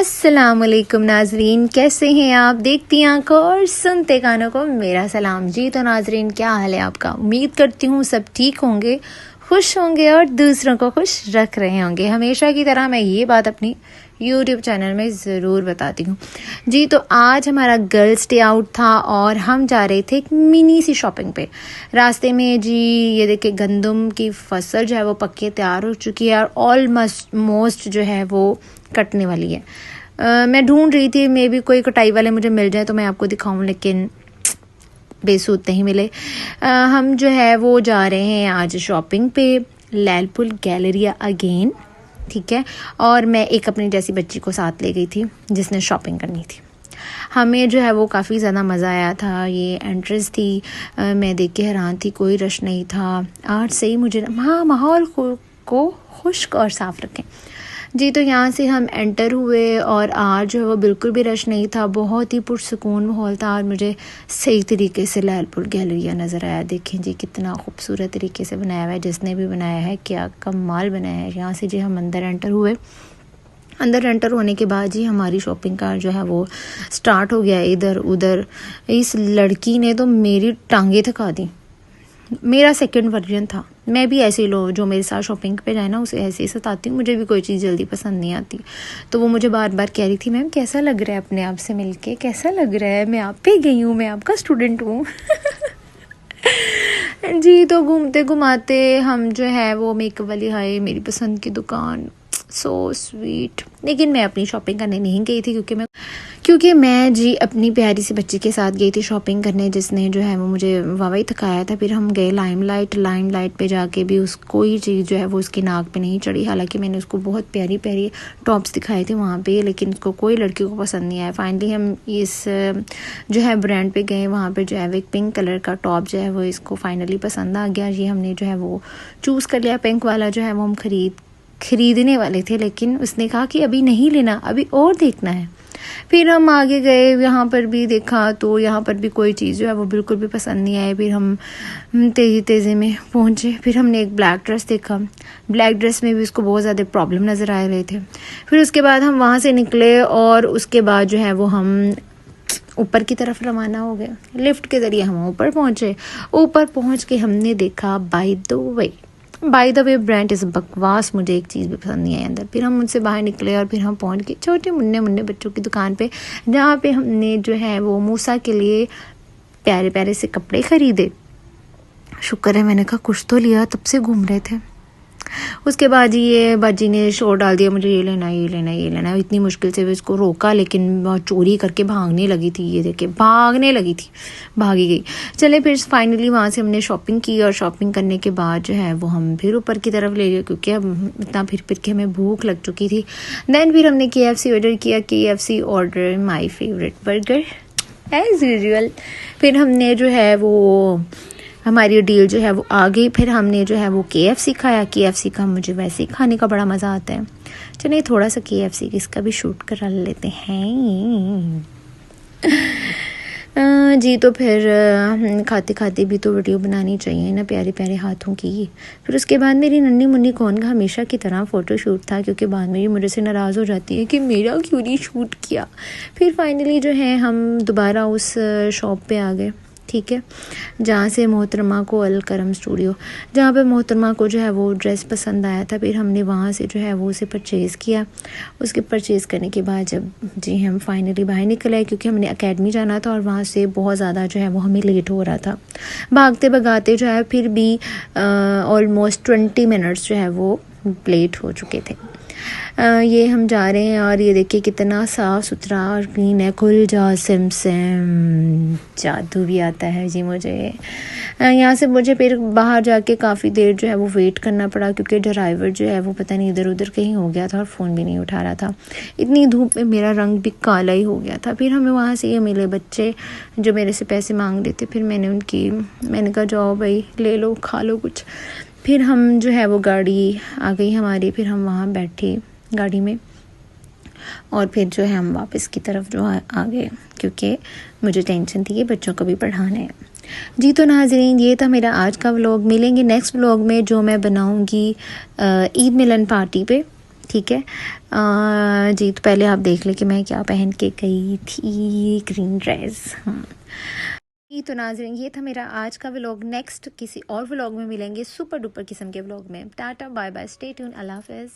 अस्सलामुअलैकुम नाजरीन, कैसे हैं आप? देखती आंखों और सुनते कानों को मेरा सलाम। जी तो नाजरीन, क्या हाल है आपका? उम्मीद करती हूँ सब ठीक होंगे, खुश होंगे और दूसरों को खुश रख रहे होंगे। हमेशा की तरह मैं ये बात अपनी यूट्यूब चैनल में ज़रूर बताती हूँ। जी तो आज हमारा गर्ल्स डे आउट था और हम जा रहे थे एक मिनी सी शॉपिंग पे। रास्ते में जी ये देखिए गंदम की फसल जो है वो पक्के तैयार हो चुकी है और ऑलमोस्ट जो है वो कटने वाली है। मैं ढूंढ रही थी मे भी कोई कटाई वाले मुझे मिल जाए तो मैं आपको दिखाऊं, लेकिन बेसूद नहीं मिले। हम जो है वो जा रहे हैं आज शॉपिंग पे लैलपुल गैलरिया अगेन, ठीक है। और मैं एक अपनी जैसी बच्ची को साथ ले गई थी जिसने शॉपिंग करनी थी। हमें जो है वो काफ़ी ज़्यादा मज़ा आया था। ये एंट्रेंस थी, मैं देख के हैरान थी, कोई रश नहीं था। आज से ही मुझे माहौल को खुश्क और साफ़ रखें। जी तो यहाँ से हम एंटर हुए और आज जो है वो बिल्कुल भी रश नहीं था, बहुत ही पुरसुकून माहौल था और मुझे सही तरीके से लैलपुल गैलरिया नज़र आया। देखें जी कितना खूबसूरत तरीके से बनाया हुआ है, जिसने भी बनाया है क्या कमाल बनाया है। यहाँ से जी हम अंदर एंटर हुए। अंदर एंटर होने के बाद जी हमारी शॉपिंग का जो है वो स्टार्ट हो गया इधर उधर। इस लड़की ने तो मेरी टांगे थका दी। मेरा सेकंड वर्जन था, मैं भी ऐसे लो जो मेरे साथ शॉपिंग पे जाए ना उसे ऐसे ही सताती हूँ। मुझे भी कोई चीज़ जल्दी पसंद नहीं आती, तो वो मुझे बार बार कह रही थी मैम कैसा लग रहा है अपने आप से मिलके, कैसा लग रहा है, मैं आप पे गई हूँ, मैं आपका स्टूडेंट हूँ। जी तो घूमते घुमाते हम जो है वो मेकअप वाली हाय मेरी पसंद की दुकान, सो स्वीट। लेकिन मैं अपनी शॉपिंग करने नहीं गई थी क्योंकि मैं जी अपनी प्यारी सी बच्ची के साथ गई थी शॉपिंग करने, जिसने जो है वो मुझे वावा ही थकाया था। फिर हम गए लाइमलाइट पे जाके भी उसको ही चीज़ जो है वो उसकी नाक पे नहीं चढ़ी। हालांकि मैंने उसको बहुत प्यारी प्यारी टॉप्स दिखाए थे वहाँ पे, लेकिन उसको कोई लड़की को पसंद नहीं आया। फाइनली हम इस जो है ब्रांड पे गए, वहाँ पे जो है एक पिंक कलर का टॉप जो है वो इसको फाइनली पसंद आ गया। ये हमने जो है वो चूज़ कर लिया। पिंक वाला जो है वो हम खरीदने वाले थे, लेकिन उसने कहा कि अभी नहीं लेना, अभी और देखना है। फिर हम आगे गए, यहाँ पर भी देखा तो यहाँ पर भी कोई चीज़ जो है वो बिल्कुल भी पसंद नहीं आई। फिर हम तेज़ी में पहुँचे। फिर हमने एक ब्लैक ड्रेस देखा, ब्लैक ड्रेस में भी उसको बहुत ज़्यादा प्रॉब्लम नज़र आ रहे थे। फिर उसके बाद हम वहाँ से निकले और उसके बाद जो है वो हम ऊपर की तरफ रवाना हो गए। लिफ्ट के ज़रिए हम ऊपर पहुँचे। ऊपर पहुँच के हमने देखा by the way brand is बकवास, मुझे एक चीज़ भी पसंद नहीं आई अंदर। फिर हम उनसे बाहर निकले और फिर हम पहुंच गए छोटे मुन्ने बच्चों की दुकान पे, जहाँ पे हमने जो है वो मूसा के लिए प्यारे प्यारे से कपड़े खरीदे। शुक्र है मैंने कहा कुछ तो लिया, तब से घूम रहे थे। उसके बाद ये बाजी ने शोर डाल दिया मुझे ये लेना। इतनी मुश्किल से भी उसको रोका, लेकिन चोरी करके भागने लगी थी। ये देखे भागने लगी थी, भागी गई। चले फिर फाइनली वहाँ से हमने शॉपिंग की और शॉपिंग करने के बाद जो है वो हम फिर ऊपर की तरफ ले गए, क्योंकि अब इतना फिर के हमें भूख लग चुकी थी। देन फिर हमने KFC ऑर्डर किया। KFC order my favourite burger as usual. फिर हमने जो है वो हमारी डील जो है वो आ गई। फिर हमने जो है वो KFC खाया। KFC का मुझे वैसे ही खाने का बड़ा मज़ा आता है। चलिए थोड़ा सा KFC इसका भी शूट करा लेते हैं। जी तो फिर खाते खाते भी तो वीडियो बनानी चाहिए ना, प्यारे प्यारे हाथों की। फिर उसके बाद मेरी नन्ही मुन्नी कौन का हमेशा की तरह फ़ोटो शूट था, क्योंकि बाद में ये मुझे से नाराज़ हो जाती है कि मेरा क्यों नहीं शूट किया। फिर फाइनली जो है हम दोबारा उस शॉप पे आ गए, ठीक है, जहाँ से मोहतरमा को अल करम स्टूडियो, जहाँ पे मोहतरमा को जो है वो ड्रेस पसंद आया था। फिर हमने वहाँ से जो है वो उसे परचेज़ किया। उसके परचेज़ करने के बाद जब जी हम फाइनली बाहर निकल आए, क्योंकि हमने एकेडमी जाना था और वहाँ से बहुत ज़्यादा जो है वो हमें लेट हो रहा था। भागते भगाते जो है फिर भी ऑलमोस्ट 20 मिनट्स जो है वो लेट हो चुके थे। ये हम जा रहे हैं और ये देखिए कितना साफ़ सुथरा और क्लीन है। खुल जा सिम जादू भी आता है जी मुझे। यहाँ से मुझे फिर बाहर जाके काफ़ी देर जो है वो वेट करना पड़ा, क्योंकि ड्राइवर जो है वो पता नहीं इधर उधर कहीं हो गया था और फ़ोन भी नहीं उठा रहा था। इतनी धूप में मेरा रंग भी काला ही हो गया था। फिर हमें वहाँ से ये मिले बच्चे जो मेरे से पैसे मांग रहे थे। फिर मैंने कहा जाओ भाई ले लो खा लो कुछ। फिर हम जो है वो गाड़ी आ गई हमारी। फिर हम वहाँ बैठे गाड़ी में और फिर जो है हम वापस की तरफ जो आ गए, क्योंकि मुझे टेंशन थी कि बच्चों को भी पढ़ाना है। जी तो नाज़रीन ये था मेरा आज का व्लॉग। मिलेंगे नेक्स्ट व्लॉग में जो मैं बनाऊंगी ईद मिलन पार्टी पे, ठीक है। जी तो पहले आप देख लें कि मैं क्या पहन के गई थी, ग्रीन ड्रेस। तो नाज़रीन ये था मेरा आज का व्लॉग। नेक्स्ट किसी और व्लॉग में मिलेंगे, सुपर डुपर किस्म के व्लॉग में। Tata bye bye, stay tune, अल्लाह हाफ़िज़।